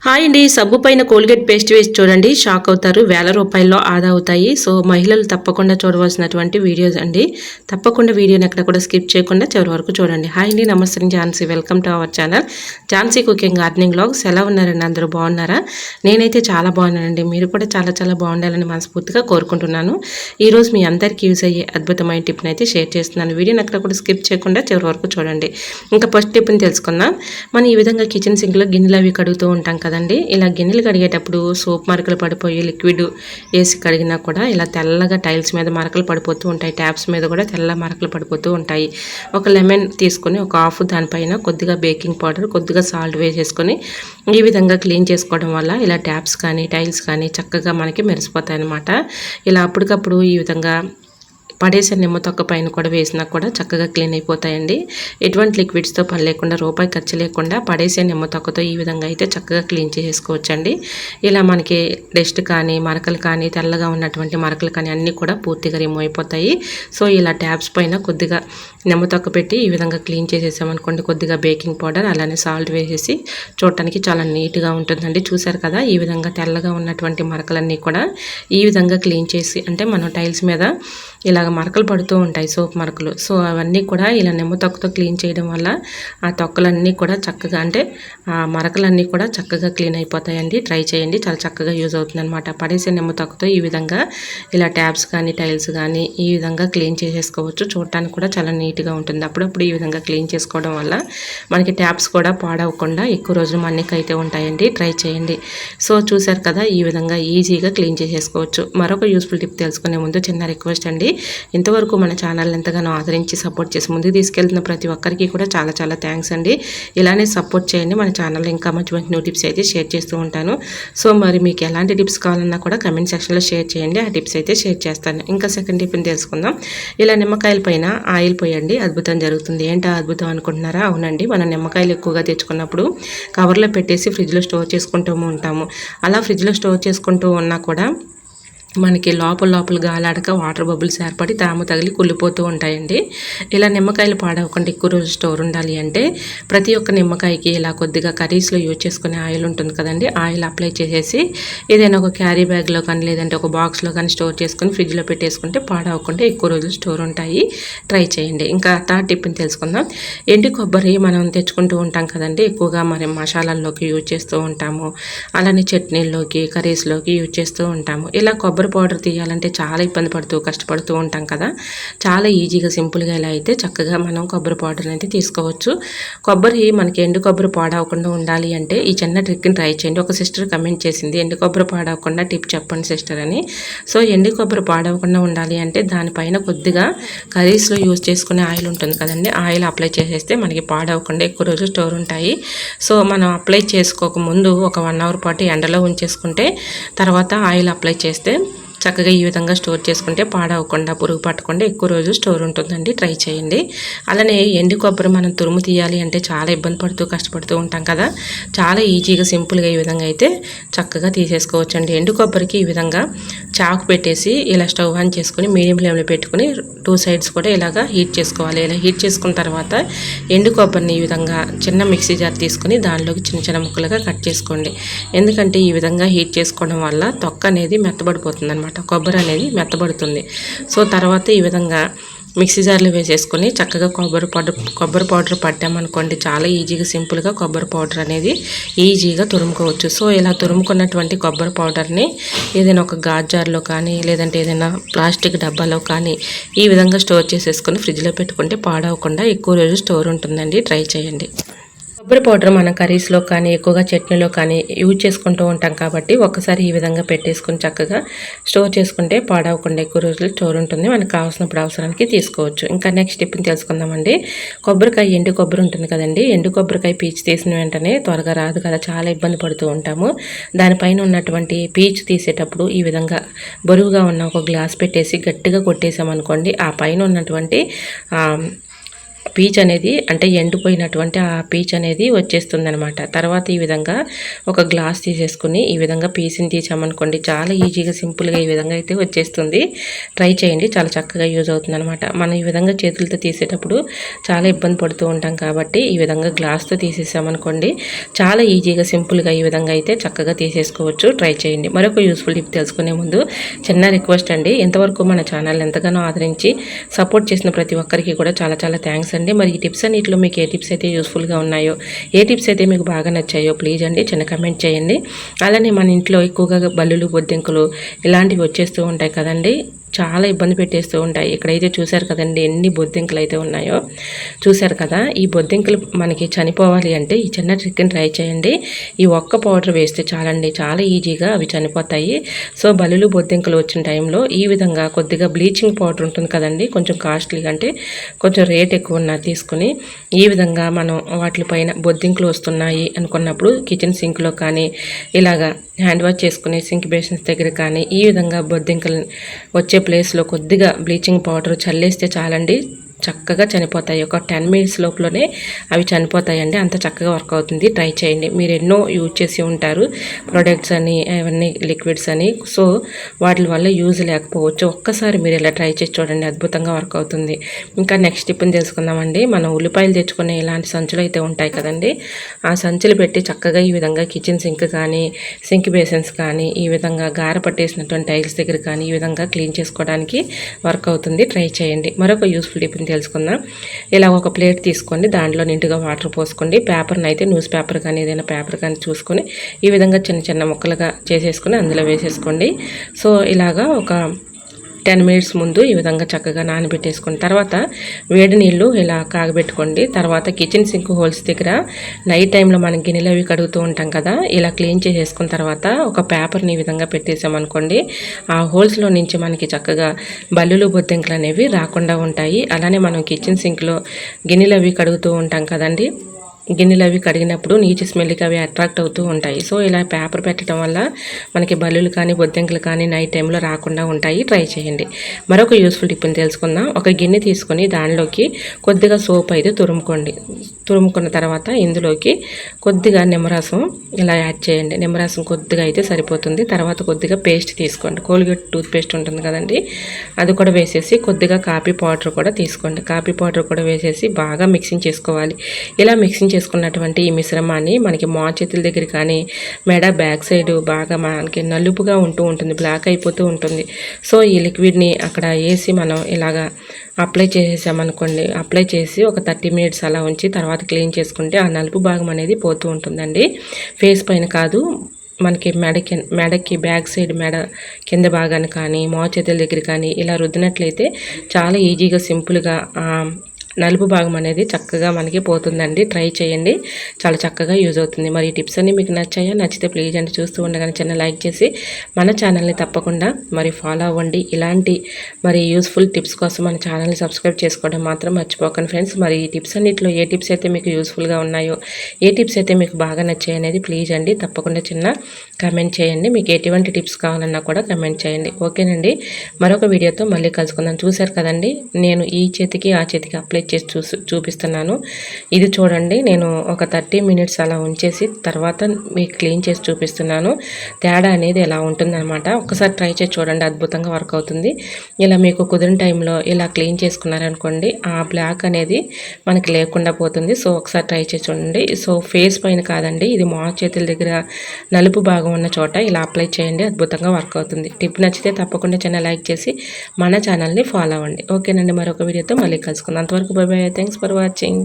Hi అండి. సబ్బు పైన కోల్గేట్ పేస్ట్ వేసి చూడండి, షాక్ అవుతారు. వేల రూపాయల్లో ఆదా అవుతాయి. సో మహిళలు తప్పకుండా చూడవలసినటువంటి వీడియోస్ అండి. తప్పకుండా వీడియోని ఎక్కడ కూడా స్కిప్ చేయకుండా చివరి వరకు చూడండి. హాయ్ అండి, నమస్తే. Jhansi, welcome to our channel Jhansi cooking gardening vlogs. ఎలా ఉన్నారండి? అందరూ బాగున్నారా? నేనైతే చాలా బాగున్నానండి. మీరు కూడా చాలా చాలా బాగుండాలని మనస్ఫూర్తిగా కోరుకుంటున్నాను. ఈరోజు మీ అందరికీ యూజ్ అయ్యే అద్భుతమైన టిప్ని అయితే షేర్ చేస్తున్నాను. వీడియోని ఎక్కడ కూడా స్కిప్ చేయకుండా చివరి వరకు చూడండి. ఇంకా ఫస్ట్ టిప్ని తెలుసుకుందాం. మనం ఈ విధంగా కిచెన్ సింక్లో గిన్నెలు అవి కడుగుతూ ఉంటాం కదండి. ఇలా గిన్నెలు కడిగేటప్పుడు సోప్ మరకలు పడిపోయి లిక్విడ్ వేసి కడిగినా కూడా ఇలా తెల్లగా టైల్స్ మీద మరకలు పడిపోతూ ఉంటాయి. ట్యాప్స్ మీద కూడా తెల్ల మరకలు పడిపోతూ ఉంటాయి. ఒక లెమన్ తీసుకొని ఒక హాఫ్ దానిపైన కొద్దిగా బేకింగ్ పౌడర్, కొద్దిగా సాల్ట్ వేసేసుకొని ఈ విధంగా క్లీన్ చేసుకోవడం వల్ల ఇలా ట్యాప్స్ కానీ టైల్స్ కానీ చక్కగా మనకి మెరిసిపోతాయి అన్నమాట. ఇలా అప్పటికప్పుడు ఈ విధంగా పడేసే నిమ్మ తొక్క పైన కూడా వేసినా కూడా చక్కగా క్లీన్ అయిపోతాయండి. ఎటువంటి లిక్విడ్స్తో పని లేకుండా, రూపాయి ఖర్చు లేకుండా పడేసే నిమ్మ తొక్కతో ఈ విధంగా అయితే చక్కగా క్లీన్ చేసుకోవచ్చండి. ఇలా మనకి డస్ట్ కానీ మరకలు కానీ తెల్లగా ఉన్నటువంటి మరకలు కానీ అన్నీ కూడా పూర్తిగా రిమూవ్ అయిపోతాయి. సో ఇలా ట్యాబ్స్ పైన కొద్దిగా నిమ్మ తొక్క పెట్టి ఈ విధంగా క్లీన్ చేసేసామనుకోండి, కొద్దిగా బేకింగ్ పౌడర్ అలానే సాల్ట్ వేసేసి చూడటానికి చాలా నీట్గా ఉంటుందండి. చూసారు కదా, ఈ విధంగా తెల్లగా ఉన్నటువంటి మరకలన్నీ కూడా ఈ విధంగా క్లీన్ చేసి, అంటే మనం టైల్స్ మీద ఇలాగ మరకలు పడుతూ ఉంటాయి, సోప్ మరకలు. సో అవన్నీ కూడా ఇలా నిమ్మ తొక్కతో క్లీన్ చేయడం వల్ల ఆ తొక్కలన్నీ కూడా చక్కగా, అంటే ఆ మరకలన్నీ కూడా చక్కగా క్లీన్ అయిపోతాయండి. ట్రై చేయండి, చాలా చక్కగా యూజ్ అవుతుంది అనమాట. పడేసే నిమ్మ తొక్కతో ఈ విధంగా ఇలా ట్యాబ్స్ కానీ టైల్స్ కానీ ఈ విధంగా క్లీన్ చేసేసుకోవచ్చు. చూడటానికి కూడా చాలా నీట్గా ఉంటుంది. అప్పుడప్పుడు ఈ విధంగా క్లీన్ చేసుకోవడం వల్ల మనకి ట్యాబ్స్ కూడా పాడవకుండా ఎక్కువ రోజులు మన్నికైతే ఉంటాయండి. ట్రై చేయండి. సో చూసారు కదా, ఈ విధంగా ఈజీగా క్లీన్ చేసేసుకోవచ్చు. మరొక యూస్ఫుల్ టిప్ తెలుసుకునే ముందు చిన్న రిక్వెస్ట్ అండి. ఇంతవరకు మన ఛానల్ ఎంతగానో ఆదరించి సపోర్ట్ చేసి ముందుకు తీసుకెళ్తున్న ప్రతి ఒక్కరికి కూడా చాలా చాలా థ్యాంక్స్ అండి. ఇలానే సపోర్ట్ చేయండి. మన ఛానల్ ఇంకా మంచి మంచి న్యూ టిప్స్ అయితే షేర్ చేస్తూ ఉంటాను. సో మరి మీకు ఎలాంటి టిప్స్ కావాలన్నా కూడా కమెంట్ సెక్షన్లో షేర్ చేయండి. ఆ టిప్స్ అయితే షేర్ చేస్తాను. ఇంకా సెకండ్ టిప్ని తెలుసుకుందాం. ఇలా నిమ్మకాయల పైన ఆయిల్ పోయండి, అద్భుతం జరుగుతుంది. ఏంటో అద్భుతం అనుకుంటున్నారా? అవునండి, మనం నిమ్మకాయలు ఎక్కువగా తెచ్చుకున్నప్పుడు కవర్లో పెట్టేసి ఫ్రిడ్జ్లో స్టోర్ చేసుకుంటూ ఉంటాము. అలా ఫ్రిడ్జ్లో స్టోర్ చేసుకుంటూ ఉన్నా కూడా మనకి లోపల గాలాడక వాటర్ బబుల్స్ ఏర్పడి తాము తగిలి కుళ్ళిపోతూ ఉంటాయండి. ఇలా నిమ్మకాయలు పాడవకుండా ఎక్కువ రోజు స్టోర్ ఉండాలి అంటే ప్రతి ఒక్క నిమ్మకాయకి ఇలా కొద్దిగా కర్రీస్లో యూజ్ చేసుకునే ఆయిల్ ఉంటుంది కదండి, ఆయిల్ అప్లై చేసేసి ఏదైనా ఒక క్యారీ బ్యాగ్లో కానీ లేదంటే ఒక బాక్స్లో కానీ స్టోర్ చేసుకొని ఫ్రిడ్జ్లో పెట్టేసుకుంటే పాడవకుండా ఎక్కువ రోజులు స్టోర్ ఉంటాయి. ట్రై చేయండి. ఇంకా థర్డ్ టిప్ని తెలుసుకుందాం. ఎండు కొబ్బరి మనం తెచ్చుకుంటూ ఉంటాం కదండి, ఎక్కువగా మరి మసాలాల్లోకి యూజ్ చేస్తూ ఉంటాము, అలానే చట్నీల్లోకి కర్రీస్లోకి యూజ్ చేస్తూ ఉంటాము. ఇలా కొబ్బరి పౌడర్ తీయాలంటే చాలా ఇబ్బంది పడుతూ కష్టపడుతూ ఉంటాం కదా. చాలా ఈజీగా సింపుల్గా ఇలా అయితే చక్కగా మనం కొబ్బరి పౌడర్ని అయితే తీసుకోవచ్చు. కొబ్బరి మనకి ఎండు కొబ్బరి పాడవకుండా ఉండాలి అంటే ఈ చిన్న ట్రిక్ని ట్రై చేయండి. ఒక సిస్టర్ కమెంట్ చేసింది, ఎండు కొబ్బరి పాడవకుండా టిప్ చెప్పండి సిస్టర్ అని. సో ఎండు కొబ్బరి పాడవకుండా ఉండాలి అంటే దానిపైన కొద్దిగా కర్రీస్లో యూజ్ చేసుకునే ఆయిల్ ఉంటుంది కదండి, ఆయిల్ అప్లై చేసేస్తే మనకి పాడవకుండా ఎక్కువ రోజులు స్టోర్ ఉంటాయి. సో మనం అప్లై చేసుకోకముందు ఒక 1 అవర్ పాటు ఎండలో ఉంచేసుకుంటే తర్వాత ఆయిల్ అప్లై చేస్తే చక్కగా ఈ విధంగా స్టోర్ చేసుకుంటే పాడవకుండా పురుగు పట్టకుండా ఎక్కువ రోజు స్టోర్ ఉంటుందండి. ట్రై చేయండి. అలానే ఎండు కొబ్బరి మనం తురుము తీయాలి అంటే చాలా ఇబ్బంది పడుతూ కష్టపడుతూ ఉంటాం కదా, చాలా ఈజీగా సింపుల్గా ఈ విధంగా అయితే చక్కగా తీసేసుకోవచ్చండి. ఎండు కొబ్బరికి ఈ విధంగా చాకు పెట్టేసి ఇలా స్టవ్ ఆన్ చేసుకుని మీడియం ఫ్లేమ్లో పెట్టుకుని 2 సైడ్స్ కూడా ఇలాగా హీట్ చేసుకోవాలి. ఇలా హీట్ చేసుకున్న తర్వాత ఎండు కొబ్బరిని ఈ విధంగా చిన్న మిక్సీ జార్ తీసుకుని దానిలోకి చిన్న చిన్న ముక్కలుగా కట్ చేసుకోండి. ఎందుకంటే ఈ విధంగా హీట్ చేసుకోవడం వల్ల తొక్క అనేది మెత్తబడిపోతుంది అనమాట, కొబ్బరి అనేది మెత్తబడుతుంది. సో తర్వాత ఈ విధంగా మిక్సీ జార్లో వేసేసుకొని చక్కగా కొబ్బరి పౌడర్ పట్టామనుకోండి, చాలా ఈజీగా సింపుల్గా కొబ్బరి పౌడర్ అనేది ఈజీగా తురుముకోవచ్చు. సో ఇలా తురుముకున్నటువంటి కొబ్బరి పౌడర్ని ఏదైనా ఒక గాజు జార్లో కానీ లేదంటే ఏదైనా ప్లాస్టిక్ డబ్బాలో కానీ ఈ విధంగా స్టోర్ చేసేసుకొని ఫ్రిడ్జ్లో పెట్టుకుంటే పాడవకుండా ఎక్కువ రోజు స్టోర్ ఉంటుందండి. ట్రై చేయండి. కొబ్బరి పౌడర్ మన కర్రీస్లో కానీ ఎక్కువగా చట్నీలో కానీ యూజ్ చేసుకుంటూ ఉంటాం కాబట్టి ఒక్కసారి ఈ విధంగా పెట్టేసుకుని చక్కగా స్టోర్ చేసుకుంటే పాడవకుండా ఎక్కువ రోజులు స్టోర్ ఉంటుంది. మనకు కావాల్సినప్పుడు అవసరానికి తీసుకోవచ్చు. ఇంకా నెక్స్ట్ టిప్ని తెలుసుకుందామండి. కొబ్బరికాయ, ఎండు కొబ్బరి ఉంటుంది కదండి, ఎండు కొబ్బరికాయ పీచు తీసిన వెంటనే త్వరగా రాదు కదా, చాలా ఇబ్బంది పడుతూ ఉంటాము. దానిపైన ఉన్నటువంటి పీచు తీసేటప్పుడు ఈ విధంగా బరువుగా ఉన్న ఒక గ్లాస్ పెట్టేసి గట్టిగా కొట్టేసామనుకోండి, ఆ పైన ఉన్నటువంటి పీచ్ అనేది అంటే ఎండిపోయినటువంటి ఆ పీచ్ అనేది వచ్చేస్తుంది అనమాట. తర్వాత ఈ విధంగా ఒక గ్లాస్ తీసేసుకుని ఈ విధంగా పీస్ని తీసామనుకోండి, చాలా ఈజీగా సింపుల్గా ఈ విధంగా అయితే వచ్చేస్తుంది. ట్రై చేయండి, చాలా చక్కగా యూజ్ అవుతుంది అనమాట. మనం ఈ విధంగా చేతులతో తీసేటప్పుడు చాలా ఇబ్బంది పడుతూ ఉంటాం కాబట్టి ఈ విధంగా గ్లాస్తో తీసేసామనుకోండి, చాలా ఈజీగా సింపుల్గా ఈ విధంగా అయితే చక్కగా తీసేసుకోవచ్చు. ట్రై చేయండి. మరొక యూస్ఫుల్ టిప్ తెలుసుకునే ముందు చిన్న రిక్వెస్ట్ అండి, ఇంతవరకు మన ఛానల్ ఎంతగానో ఆదరించి సపోర్ట్ చేసిన ప్రతి ఒక్కరికి కూడా చాలా చాలా థ్యాంక్స్ అండి. మరి ఈ టిప్స్ అన్నింటిలో మీకు ఏ టిప్స్ అయితే యూస్ఫుల్గా ఉన్నాయో, ఏ టిప్స్ అయితే మీకు బాగా నచ్చాయో ప్లీజ్ అండి చిన్న కమెంట్ చేయండి. అలానే మన ఇంట్లో ఎక్కువగా బల్లులు, బొద్దింకలు ఇలాంటివి వచ్చేస్తూ ఉంటాయి కదండి, చాలా ఇబ్బంది పెట్టేస్తూ ఉంటాయి. ఇక్కడైతే చూశారు కదండి ఎన్ని బొద్దింకలు అయితే ఉన్నాయో, చూశారు కదా. ఈ బొద్దింకలు మనకి చనిపోవాలి అంటే ఈ చిన్న ట్రిక్ని ట్రై చేయండి. ఈ ఒక్క పౌడర్ వేస్తే చాలండి, చాలా ఈజీగా అవి చనిపోతాయి. సో బలులు, బొద్దింకలు వచ్చిన టైంలో ఈ విధంగా కొద్దిగా బ్లీచింగ్ పౌడర్ ఉంటుంది కదండి, కొంచెం కాస్ట్లీగా అంటే కొంచెం రేట్ ఎక్కువ ఉన్న తీసుకుని ఈ విధంగా మనం వాటిపైన బొద్దింకలు వస్తున్నాయి అనుకున్నప్పుడు కిచెన్ సింక్లో కానీ ఇలాగా హ్యాండ్ వాష్ చేసుకునే సింక్ బేసిన్స్ దగ్గర కానీ ఈ విధంగా బొద్దింకలు వచ్చే ప్లేస్లో కొద్దిగా బ్లీచింగ్ పౌడర్ చల్లేస్తే చాలండి, చక్కగా చనిపోతాయి. ఒక 10 మినిట్స్ లోపలనే అవి చనిపోతాయండి. అంత చక్కగా వర్క్ అవుతుంది. ట్రై చేయండి. మీరు ఎన్నో యూజ్ చేసి ఉంటారు ప్రొడక్ట్స్ అని, అవన్నీ లిక్విడ్స్ అని, సో వాటి వల్ల యూజ్ లేకపోవచ్చు. ఒక్కసారి మీరు ఇలా ట్రై చేసి చూడండి, అద్భుతంగా వర్క్ అవుతుంది. ఇంకా నెక్స్ట్ టిప్ని తెలుసుకుందామండి. మనం ఉల్లిపాయలు తెచ్చుకునే ఇలాంటి సంచులు అయితే ఉంటాయి కదండి, ఆ సంచులు పెట్టి చక్కగా ఈ విధంగా కిచెన్ సింక్ కానీ, సింక్ బేసిన్స్ కానీ, ఈ విధంగా గార పట్టేసినటువంటి టైల్స్ దగ్గర కానీ ఈ విధంగా క్లీన్ చేసుకోవడానికి వర్క్ అవుతుంది. ట్రై చేయండి. మరొక యూస్ఫుల్ టిప్ని తెలుసుకుందాం. ఇలా ఒక ప్లేట్ తీసుకోండి, దాంట్లో నిండుగా వాటర్ పోసుకోండి. పేపర్ని అయితే న్యూస్ పేపర్ కానీ ఏదైనా పేపర్ కానీ చూసుకొని ఈ విధంగా చిన్న చిన్న ముక్కలుగా చేసేసుకొని అందులో వేసేసుకోండి. సో ఇలాగా ఒక 10 మినిట్స్ ముందు ఈ విధంగా చక్కగా నానబెట్టేసుకున్న తర్వాత వేడి నీళ్ళు ఇలా కాగబెట్టుకోండి. తర్వాత కిచెన్ సింక్ హోల్స్ దగ్గర నైట్ టైంలో మనం గిన్నెలు అవి కడుగుతూ ఉంటాం కదా, ఇలా క్లీన్ చేసేసుకున్న తర్వాత ఒక పేపర్ని ఈ విధంగా పెట్టేసామనుకోండి, ఆ హోల్స్లో నుంచి మనకి చక్కగా బల్లులు, బొద్దింకలు అనేవి రాకుండా ఉంటాయి. అలానే మనం కిచెన్ సింక్లో గిన్నెలు అవి కడుగుతూ ఉంటాం కదండి, గిన్నెలు అవి కడిగినప్పుడు నీచు స్మెల్కి అవి అట్రాక్ట్ అవుతూ ఉంటాయి. సో ఇలా పేపర్ పెట్టడం వల్ల మనకి బల్లులు కానీ, బొద్దింకలు కానీ నైట్ టైంలో రాకుండా ఉంటాయి. ట్రై చేయండి. మరొక యూస్ఫుల్ టిప్ని తెలుసుకుందాం. ఒక గిన్నె తీసుకొని దానిలోకి కొద్దిగా సోప్ అయితే తురుముకోండి. తురుముకున్న తర్వాత ఇందులోకి కొద్దిగా నిమ్మరసం ఇలా యాడ్ చేయండి. నిమ్మరసం కొద్దిగా అయితే సరిపోతుంది. తర్వాత కొద్దిగా పేస్ట్ తీసుకోండి, కోల్గేట్ టూత్ పేస్ట్ ఉంటుంది కదండి, అది కూడా వేసేసి కొద్దిగా కాఫీ పౌడర్ కూడా తీసుకోండి. కాఫీ పౌడర్ కూడా వేసేసి బాగా మిక్సింగ్ చేసుకోవాలి. ఇలా మిక్సింగ్ చేసుకున్నటువంటి ఈ మిశ్రమాన్ని మనకి చేతుల దగ్గర కానీ, మెడ బ్యాక్ సైడ్ బాగా మనకి నలుపుగా ఉంటూ ఉంటుంది, బ్లాక్ అయిపోతూ ఉంటుంది. సో ఈ లిక్విడ్ని అక్కడ వేసి మనం ఇలాగా అప్లై చేసేసామనుకోండి, అప్లై చేసి ఒక 30 మినిట్స్ అలా ఉంచి తర్వాత క్లీన్ చేసుకుంటే ఆ నలుపు భాగం అనేది పోతూ ఉంటుందండి. ఫేస్ పైన కాదు, మనకి మెడకి బ్యాక్ సైడ్ మెడ కింద భాగాన్ని కానీ, చేతుల దగ్గర కానీ ఇలా రుద్దినట్లయితే చాలా ఈజీగా సింపుల్గా నలుపు భాగం అనేది చక్కగా మనకి పోతుందండి. ట్రై చేయండి, చాలా చక్కగా యూజ్ అవుతుంది. మరి ఈ టిప్స్ అన్నీ మీకు నచ్చాయా? నచ్చితే ప్లీజ్ అండి చూస్తూ ఉండగానే చిన్న లైక్ చేసి మన ఛానల్ని తప్పకుండా మరి ఫాలో అవ్వండి. ఇలాంటి మరి యూస్ఫుల్ టిప్స్ కోసం మన ఛానల్ని సబ్స్క్రైబ్ చేసుకోవడం మాత్రం మర్చిపోకండి ఫ్రెండ్స్. మరి ఈ టిప్స్ అన్నింటిలో ఏ టిప్స్ అయితే మీకు యూస్ఫుల్గా ఉన్నాయో, ఏ టిప్స్ అయితే మీకు బాగా నచ్చాయి అనేది ప్లీజ్ అండి తప్పకుండా చిన్న కమెంట్ చేయండి. మీకు ఎటువంటి టిప్స్ కావాలన్నా కూడా కమెంట్ చేయండి. ఓకేనండి, మరొక వీడియోతో మళ్ళీ కలుసుకుందాం. చూశారు కదండి, నేను ఈ చేతికి ఆ చేతికి అప్లై చేసి చూపిస్తున్నాను. ఇది చూడండి, నేను ఒక 30 మినిట్స్ అలా ఉంచేసి తర్వాత మీకు క్లీన్ చేసి చూపిస్తున్నాను. తేడా అనేది ఎలా ఉంటుందన్నమాట. ఒకసారి ట్రై చేసి చూడండి, అద్భుతంగా వర్క్ అవుతుంది. ఇలా మీకు కుదిరిన టైంలో ఇలా క్లీన్ చేసుకున్నారనుకోండి, ఆ బ్లాక్ అనేది మనకి లేకుండా పోతుంది. సో ఒకసారి ట్రై చేసి చూడండి. సో ఫేస్ పైన కాదండి, ఇది చేతుల దగ్గర నలుపు భాగం ఉన్న చోట ఇలా అప్లై చేయండి, అద్భుతంగా వర్క్ అవుతుంది. టిప్ నచ్చితే తప్పకుండా చిన్న లైక్ చేసి మన ఛానల్ని ఫాలో అవ్వండి. ఓకేనండి, మరొక వీడియోతో మళ్ళీ కలుసుకుందాం. అంతవరకు by by. Thanks for watching.